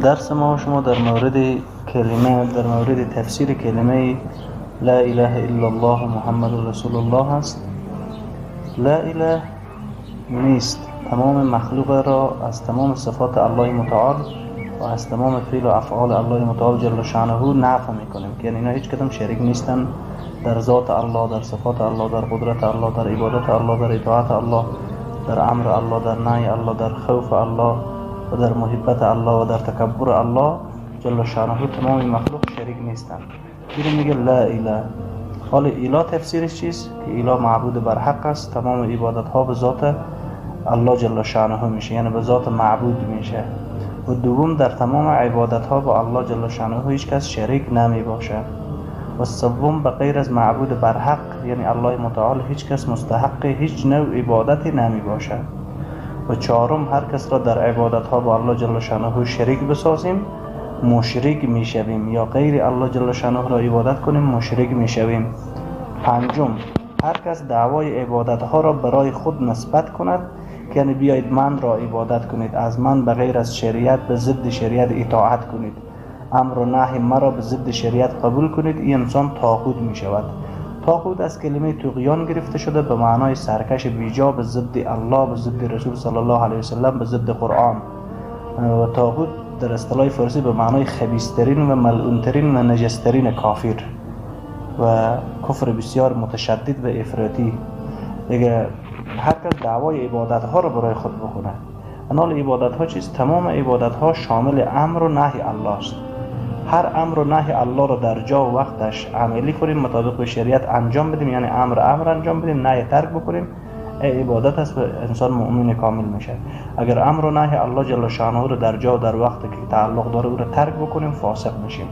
درس ما و شما در مورد تفسیر کلمه لا اله الا الله محمد رسول الله است. لا اله نیست، تمام مخلوق را از تمام صفات الله متعال و از تمام فعل و افعال الله متعال جل شأنه نفی میکنیم که یعنی اینا هیچ کدام شریک نیستن در ذات الله، در صفات الله، در قدرت الله، در عبادت الله، در اطاعت الله، در امر الله، در نهی الله، در خوف الله و در محبت الله و در تکبر الله جل شأنه. تمام مخلوق شریک نیستن. میگه لا اله. حال اله تفسیرش چیست؟ که اله معبود بر حق است، تمام عبادت ها به ذات الله جل شأنه میشه، یعنی به ذات معبود میشه. و دوم در تمام عبادت ها با الله جل شأنه هیچ کس شریک نمی باشه. و سوم به غیر از معبود بر حق یعنی الله متعال هیچ کس مستحق هیچ نوع عبادتی نمی باشه. و چهارم هر کس را در عبادت ها با الله جل شأنه شریک بسازیم مشرک میشویم، یا غیر الله جل شأنه را عبادت کنیم مشرک میشویم. پنجم هر کس دعوای عبادت ها را برای خود نسبت کند که یعنی بیایید من را عبادت کنید، از من به غیر از شریعت به ضد شریعت اطاعت کنید، امر و نهی مرا به ضد شریعت قبول کنید، این انسان طاغوت می شود. طاغوت از کلمه طغیان گرفته شده به معنای سرکش بیجا به ضد الله، به ضد رسول صلی الله علیه وسلم، به ضد قرآن. و طاغوت در اصطلاح فارسی به معنای خبیث‌ترین و ملعون‌ترین و نجس‌ترین کافر و کفر بسیار متشدد و افراطی. دیگه هر کس دعوای عبادت ها رو برای خود بکنه. انال عبادت ها چیست؟ تمام عبادت ها شامل امر و نهی الله است. هر امر و نهی الله رو در جا و وقتش عملی کنیم، مطابق به شریعت انجام بدیم، یعنی امر انجام بدیم، نهی ترک بکنیم، عبادت است و انسان مؤمن کامل میشه. اگر امر و نهی الله جل شأنه رو در جا و در وقت که تعلق داره او رو ترک بکنیم فاسق میشیم.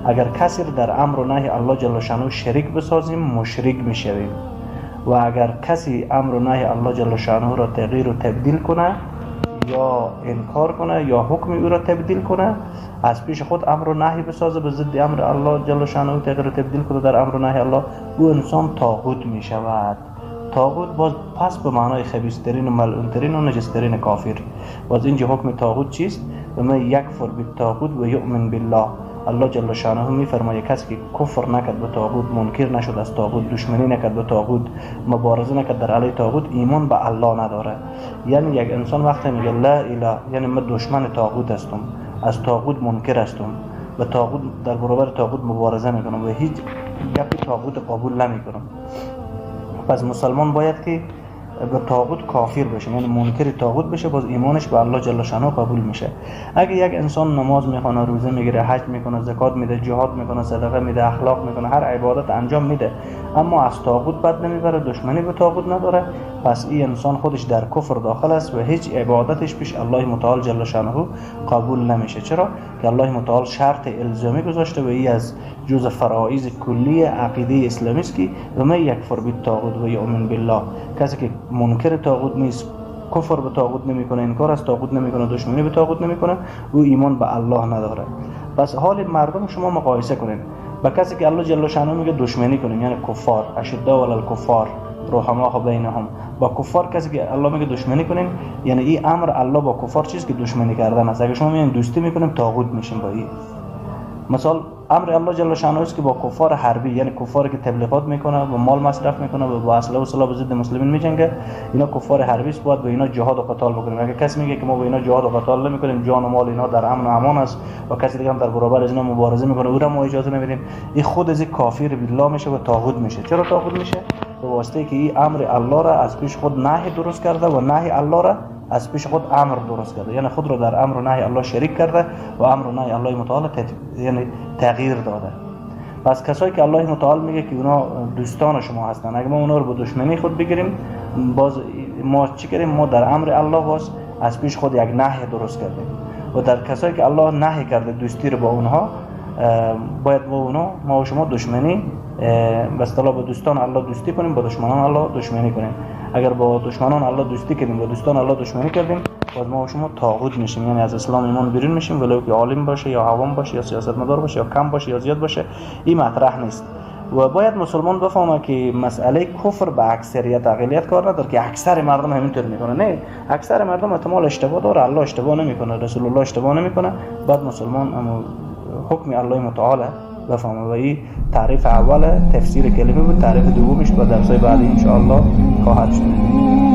اگر کسی در امر و نهی الله جل شأنه شریک بسازیم مشرک میشویم. و اگر کسی امر و نهی الله جل شأنه را تغییر و تبدیل کنه یا انکار کنه یا حکم او را تبدیل کنه، از پیش خود امر و نهی بسازه به ضد امر الله جل شأنه تغییر و تبدیل کنه در امر و نهی الله، او انسان طاغوت می شود. طاغوت باز پس به معنای خبیث‌ترین و ملعون‌ترین و نجس‌ترین کافر. باز اینجا حکم طاغوت چیست؟ و من یکفر بالطاغوت و یؤمن بالله. الله جل شأنه میفرماید کسی که کفر نکرد به طاغوت، منکر نشد از طاغوت، دشمنی نکرد به طاغوت، مبارزه نکرد در علیه طاغوت، ایمان به الله نداره. یعنی یک انسان وقتی میگه لا اله یعنی من دشمن طاغوت هستم، از طاغوت منکر هستم، به طاغوت در برابر طاغوت مبارزه میکنم و هیچ گپی طاغوت قبول نمیکنم. پس مسلمان باید که به طاغوت کافر بشه، یعنی منکر طاغوت بشه، باز ایمانش به الله جل شأنه قبول میشه. اگه یک انسان نماز میخونه، روزه میگیره، حج میکنه، زکات میده، جهاد میکنه، صدقه میده، اخلاق میکنه، هر عبادت انجام میده، اما از طاغوت بد نمیبره، دشمنی به طاغوت نداره، پس این انسان خودش در کفر داخل است و هیچ عبادتش پیش الله متعال جل شأنه قبول نمیشه. چرا؟ که الله متعال شرط الزامی گذاشته و این از جزء فرائض کلی عقیده اسلامی است که و من یکفر بالطاغوت و یؤمن بالله. کسی که منکر طاغوت نیست، کفر به طاغوت نمیکنه، انکار از طاغوت نمیکنه، دشمنی به طاغوت نمیکنه، او ایمان به الله نداره. پس حال مردم شما مقایسه کنین با کسی که الله جل شأنه میگه دشمنی کنین، یعنی کفار، اشداء علی الکفار رحماء بینهم. با کفار کسی که الله میگه دشمنی کنین، یعنی این امر الله با کفار چیست که دشمنی کردن است. اگه شما میگین دوستی میکنیم طاغوت میشین با این. مثال امر الله جل شأنه است که با کفار حربی، یعنی کفاری که تبلیغات میکنه و مال مصرف میکنه و با اسلحه و سلاح به ضد مسلمین میجنگه، اینا کفار حربی است، باید با اینا جهاد و قتال بکنیم. اگه کسی میگه که ما با اینا جهاد و قتال نمیکنیم، جان و مال اینا در امن و امان است و کسی دیگه هم در برابر از اینا مبارزه میکنه، او را ما اجازه نمیدیم، این خود از کافر بالله میشه و طاغوت میشه. چرا طاغوت میشه؟ به واسطه که این امر الله را از پیش خود نهی درست کرده و نهی الله را از پیش خود امر درست کرده، یعنی خود را در امر و نهی الله شریک کرده و امر و نهی الله متعال یعنی تغییر داده. پس کسایی که الله متعال میگه که اونا دوستان شما هستن، اگه ما اونا رو به دشمنی خود بگیریم، باز ما چی کردیم؟ ما در امر الله باز از پیش خود یک نهی درست کردیم. و در کسایی که الله نهی کرده دوستی رو با اونها، باید با اونا ما و شما دشمنی به اصطلاح با دوستان الله دوستی کنیم، با دشمنان الله دشمنی کنیم. اگر با دشمنان الله دوستی کردیم، با دوستان الله دشمنی کردیم، باز ما و شما طاغوت میشیم، یعنی از اسلام ایمان بیرون میشیم، ولو که عالم باشه یا عوام باشه یا سیاستمدار باشه یا کم باشه یا زیاد باشه، این مطرح نیست. و باید مسلمان بفهمه که مسئله کفر به اکثریت اقلیت کار نداره که اکثر مردم همینطور میکنه. نه، اکثر مردم احتمال اشتباه داره، الله اشتباه نمیکنه، رسول الله اشتباه نمیکنه. بعد مسلمان اما حکم الله متعال بفهمه. و این تعریف اول تفسیر کلمه بود. تعریف دومش با درسای بعدی ان شاء الله خواهد شد.